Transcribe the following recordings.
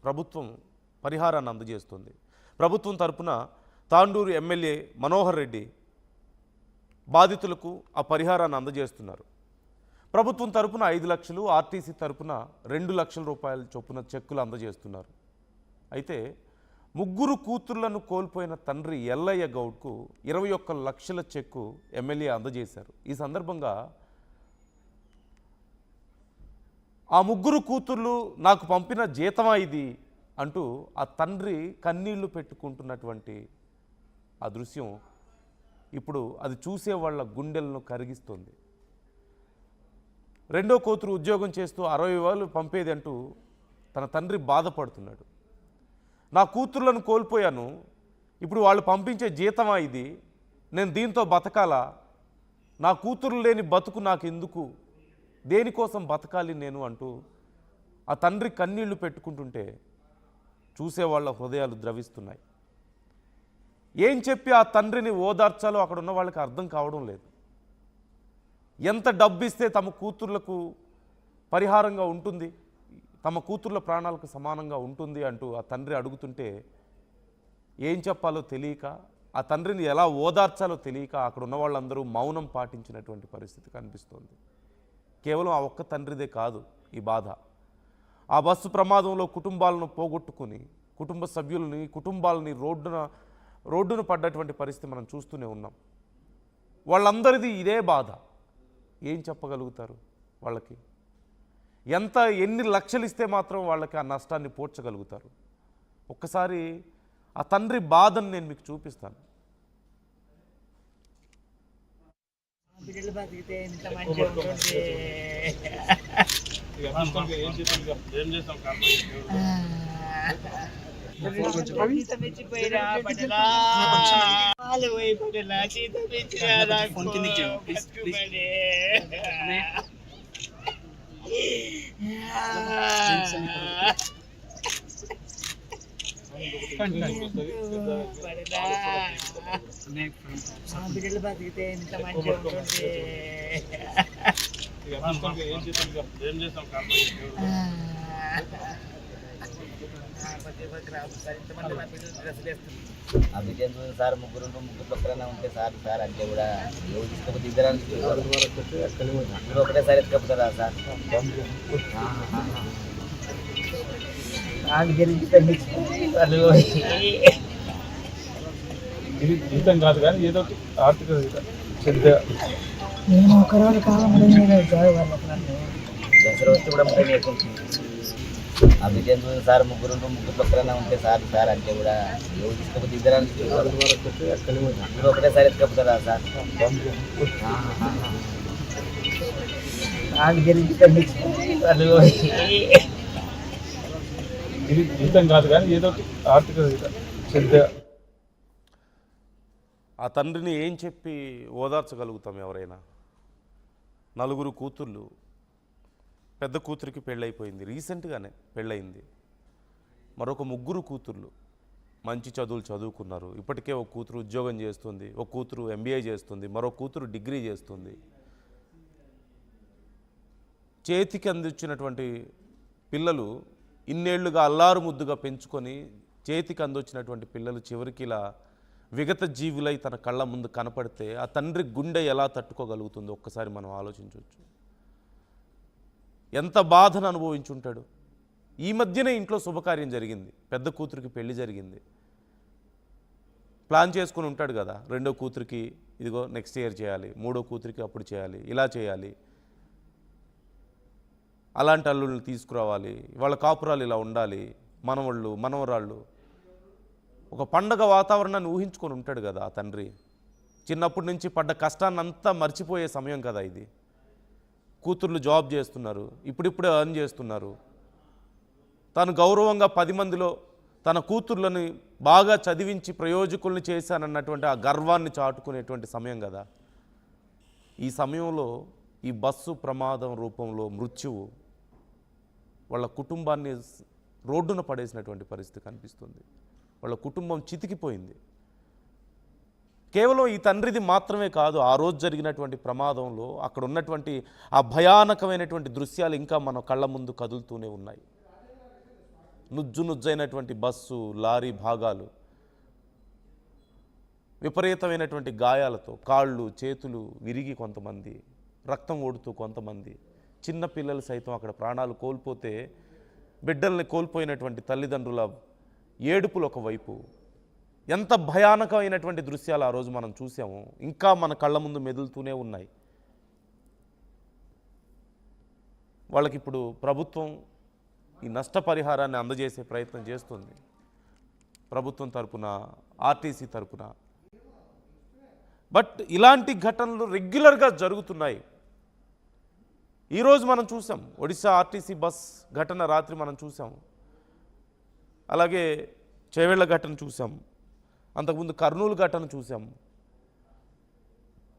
ప్రభుత్వం పరిహారాన్ని అందజేస్తుంది. ప్రభుత్వం తరపున తాండూరు ఎమ్మెల్యే మనోహర్ రెడ్డి బాధితులకు ఆ పరిహారాన్ని అందజేస్తున్నారు. ప్రభుత్వం తరపున 5 లక్షలు, ఆర్టీసీ తరపున 2 లక్షల రూపాయల చొప్పున చెక్కులు అందజేస్తున్నారు. అయితే ముగ్గురు కూతుర్లను కోల్పోయిన తండ్రి ఎల్లయ్య గౌడ్కు 21 లక్షల చెక్కు ఎమ్మెల్యే అందజేశారు. ఈ సందర్భంగా ఆ ముగ్గురు కూతుర్లు నాకు పంపిన జీతమా ఇది అంటూ ఆ తండ్రి కన్నీళ్లు పెట్టుకుంటున్నటువంటి ఆ దృశ్యం ఇప్పుడు అది చూసే వాళ్ళ గుండెలను కరిగిస్తుంది. రెండో కూతురు ఉద్యోగం చేస్తూ 60,000 పంపేది అంటూ తన తండ్రి బాధపడుతున్నాడు. నా కూతుర్లను కోల్పోయాను, ఇప్పుడు వాళ్ళు పంపించే జీతమా ఇది, నేను దీంతో బతకాలా, నా కూతురు లేని బతుకు నాకు ఎందుకు, దేనికోసం బతకాలి నేను అంటూ ఆ తండ్రి కన్నీళ్లు పెట్టుకుంటుంటే చూసేవాళ్ళ హృదయాలు ద్రవిస్తున్నాయి. ఏం చెప్పి ఆ తండ్రిని ఓదార్చాలో అక్కడ ఉన్న వాళ్ళకి అర్థం కావడం లేదు. ఎంత డబ్బు ఇస్తే తమ కూతుర్లకు పరిహారంగా ఉంటుంది, తమ కూతుర్ల ప్రాణాలకు సమానంగా ఉంటుంది అంటూ ఆ తండ్రి అడుగుతుంటే ఏం చెప్పాలో తెలియక, ఆ తండ్రిని ఎలా ఓదార్చాలో తెలియక అక్కడ ఉన్న వాళ్ళందరూ మౌనం పాటించినటువంటి పరిస్థితి కనిపిస్తోంది. కేవలం ఆ ఒక్క తండ్రిదే కాదు ఈ బాధ. ఆ బస్సు ప్రమాదంలో కుటుంబాలను పోగొట్టుకుని కుటుంబ సభ్యులని, కుటుంబాలని రోడ్డున పడ్డటువంటి పరిస్థితి మనం చూస్తూనే ఉన్నాం. వాళ్ళందరిది ఇదే బాధ. ఏం చెప్పగలుగుతారు వాళ్ళకి? ఎన్ని లక్షలు ఇస్తే మాత్రం వాళ్ళకి ఆ నష్టాన్ని పూడ్చగలుగుతారు? ఒక్కసారి ఆ తండ్రి బాధను నేను మీకు చూపిస్తాను. బిడ్డలు బతికితే ఎంత మంచిగా ఉంటుంది. ఆ బిడ్డను చూసి సార్ ముగ్గురు పక్కన ఉంటే సార్ సార్ అంటే కూడా ఎవరు తీసుకోకపోతే ఇద్దరు ఒకటేసారి ఎత్తుకపోతారా సార్? నాకు జరిగి ఇది జీతం కాదు కానీ ఏదో ఆర్థిక నేను ఒక రోజు కాలం దసరా వస్తే కూడా ముప్పై నేర్చుకుంటుంది. ఆ బిడ్డను చూసి సార్ ముగ్గురు పక్కన ఉంటే సార్ సార్ అంటే కూడా ఎవరు తీసుకోకపోతే ఇద్దరు ఒకటేసారి ఎత్తుకపోతారా సార్? నాకు జరిగి ఇది జీతం కాదు కానీ ఏదో ఆర్థిక ఆ తండ్రిని ఏం చెప్పి ఓదార్చగలుగుతాం ఎవరైనా? 4 కూతుర్లు, పెద్ద కూతురికి పెళ్ళైపోయింది, రీసెంట్గానే పెళ్ళయింది. మరొక 3 కూతుర్లు మంచి చదువులు చదువుకున్నారు. ఇప్పటికే ఒక కూతురు ఉద్యోగం చేస్తుంది, ఒక కూతురు MBA చేస్తుంది, మరో కూతురు డిగ్రీ చేస్తుంది. చేతికి అందించినటువంటి పిల్లలు ఇన్నేళ్లుగా అల్లారు ముద్దుగా పెంచుకొని చేతికి అందొచ్చినటువంటి పిల్లలు చివరికి ఇలా విగత జీవులై తన కళ్ళ ముందు కనపడితే ఆ తండ్రి గుండె ఎలా తట్టుకోగలుగుతుందో ఒక్కసారి మనం ఆలోచించవచ్చు. ఎంత బాధను అనుభవించుంటాడు. ఈ మధ్యనే ఇంట్లో శుభకార్యం జరిగింది, పెద్ద కూతురికి పెళ్లి జరిగింది. ప్లాన్ చేసుకుని ఉంటాడు కదా, రెండో కూతురికి ఇదిగో నెక్స్ట్ ఇయర్ చేయాలి, మూడో కూతురికి అప్పుడు చేయాలి, ఇలా చేయాలి, అలాంటి అల్లుళ్ళని తీసుకురావాలి, వాళ్ళ కాపురాలు ఇలా ఉండాలి, మనవళ్ళు మనవరాళ్ళు, ఒక పండగ వాతావరణాన్ని ఊహించుకొని ఉంటాడు కదా ఆ తండ్రి. చిన్నప్పటి నుంచి పడ్డ కష్టాన్నంతా మర్చిపోయే సమయం కదా ఇది. కూతుర్లు జాబ్ చేస్తున్నారు, ఇప్పుడిప్పుడే ఎర్న్ చేస్తున్నారు. తాను గౌరవంగా 10 మందిలో తన కూతుర్లను బాగా చదివించి ప్రయోజకుల్ని చేశానన్నటువంటి ఆ గర్వాన్ని చాటుకునేటువంటి సమయం కదా. ఈ సమయంలో ఈ బస్సు ప్రమాదం రూపంలో మృత్యువు వాళ్ళ కుటుంబాన్ని రోడ్డున పడేసినటువంటి పరిస్థితి కనిపిస్తుంది. వాళ్ళ కుటుంబం చితికిపోయింది. కేవలం ఈ తండ్రిది మాత్రమే కాదు, ఆ రోజు జరిగినటువంటి ప్రమాదంలో అక్కడ ఉన్నటువంటి ఆ భయానకమైనటువంటి దృశ్యాలు ఇంకా మన కళ్ళ ముందు కదులుతూనే ఉన్నాయి. నుజ్జైనటువంటి బస్సు, లారీ భాగాలు, విపరీతమైనటువంటి గాయాలతో కాళ్ళు చేతులు విరిగి కొంతమంది, రక్తం ఓడుతూ కొంతమంది, చిన్న పిల్లలు సైతం అక్కడ ప్రాణాలు కోల్పోతే బిడ్డల్ని కోల్పోయినటువంటి తల్లిదండ్రుల ఏడుపులు ఒకవైపు, ఎంత భయానకమైనటువంటి దృశ్యాలు ఆ రోజు మనం చూసాము, ఇంకా మన కళ్ళ ముందు మెదులుతూనే ఉన్నాయి. వాళ్ళకి ఇప్పుడు ప్రభుత్వం ఈ నష్టపరిహారాన్ని అందజేసే ప్రయత్నం చేస్తుంది. ప్రభుత్వం తరపున, ఆర్టీసీ తరపున. బట్ ఇలాంటి ఘటనలు రెగ్యులర్గా జరుగుతున్నాయి. ఈరోజు మనం చూసాం ఒడిశా ఆర్టీసీ బస్ ఘటన, రాత్రి మనం చూసాం. అలాగే చేవెళ్ల ఘటన చూసాం, అంతకుముందు కర్నూలు ఘటన చూసాం.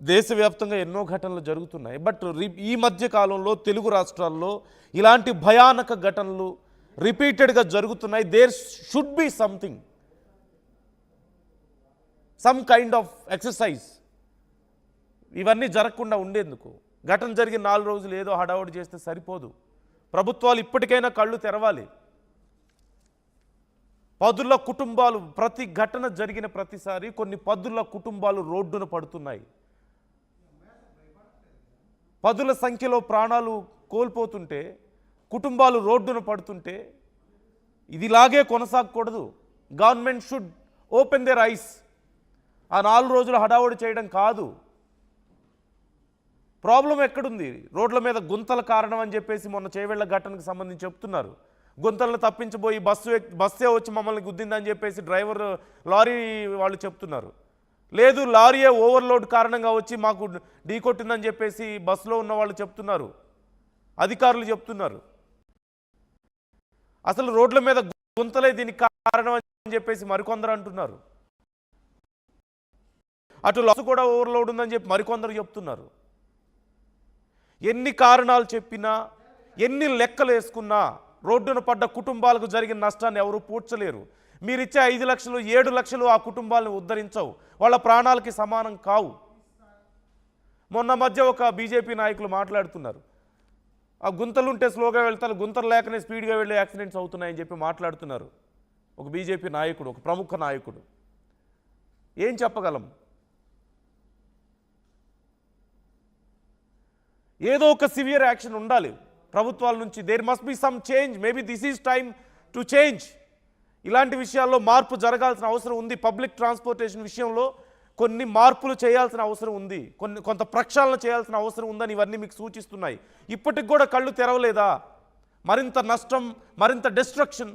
దేశవ్యాప్తంగా ఎన్నో ఘటనలు జరుగుతున్నాయి. బట్ ఈ మధ్య కాలంలో తెలుగు రాష్ట్రాల్లో ఇలాంటి భయానక ఘటనలు రిపీటెడ్గా జరుగుతున్నాయి. There should be something, some kind of exercise ఇవన్నీ జరగకుండా ఉండేందుకు. ఘటన జరిగిన 4 రోజులు ఏదో హడావుడి చేస్తే సరిపోదు. ప్రభుత్వాలు ఇప్పటికైనా కళ్ళు తెరవాలి. పదుల కుటుంబాలు, ప్రతి ఘటన జరిగిన ప్రతిసారి కొన్ని పదుల కుటుంబాలు రోడ్డున పడుతున్నాయి. పదుల సంఖ్యలో ప్రాణాలు కోల్పోతుంటే, కుటుంబాలు రోడ్డున పడుతుంటే ఇదిలాగే కొనసాగకూడదు. Government should open their eyes. ఆ 4 రోజులు హడావుడి చేయడం కాదు. ప్రాబ్లం ఎక్కడుంది? రోడ్ల మీద గుంతల కారణం అని చెప్పేసి మొన్న చేవెళ్ల ఘటనకు సంబంధించి చెప్తున్నారు. గుంతలను తప్పించబోయి బస్సే వచ్చి మమ్మల్ని గుద్దిందని చెప్పేసి డ్రైవర్, లారీ వాళ్ళు చెప్తున్నారు. లేదు, లారీయే ఓవర్లోడ్ కారణంగా వచ్చి మాకు ఢీకొట్టిందని చెప్పేసి బస్సులో ఉన్న వాళ్ళు చెప్తున్నారు, అధికారులు చెప్తున్నారు. అసలు రోడ్ల మీద గుంతలే దీనికి కారణం అని చెప్పేసి మరికొందరు అంటున్నారు. అటు బస్సు కూడా ఓవర్లోడ్ ఉందని చెప్పి మరికొందరు చెప్తున్నారు. ఎన్ని కారణాలు చెప్పినా, ఎన్ని లెక్కలు వేసుకున్నా రోడ్డున పడ్డ కుటుంబాలకు జరిగిన నష్టాన్ని ఎవరు పూడ్చలేరు. మీరిచ్చే 5 లక్షలు 7 లక్షలు ఆ కుటుంబాలను ఉద్ధరించవు, వాళ్ళ ప్రాణాలకి సమానం కావు. మొన్న మధ్య ఒక బీజేపీ నాయకులు మాట్లాడుతున్నారు, ఆ గుంతలుంటే స్లోగా వెళ్తారు, గుంతలు లేకనే స్పీడ్గా వెళ్ళి యాక్సిడెంట్స్ అవుతున్నాయని చెప్పి మాట్లాడుతున్నారు. ఒక బీజేపీ నాయకుడు, ఒక ప్రముఖ నాయకుడు. ఏం చెప్పగలం? ఏదో ఒక సివియర్ యాక్షన్ ఉండాలి ప్రభుత్వాల నుంచి. There must be some change. Maybe this is time to change. ఇలాంటి విషయాల్లో మార్పు జరగాల్సిన అవసరం ఉంది. పబ్లిక్ ట్రాన్స్పోర్టేషన్ విషయంలో కొన్ని మార్పులు చేయాల్సిన అవసరం ఉంది, కొంత ప్రక్షాళన చేయాల్సిన అవసరం ఉందని ఇవన్నీ మీకు సూచిస్తున్నాయి. ఇప్పటికి కూడా కళ్ళు తెరవలేదా? మరింత నష్టం, మరింత డిస్ట్రక్షన్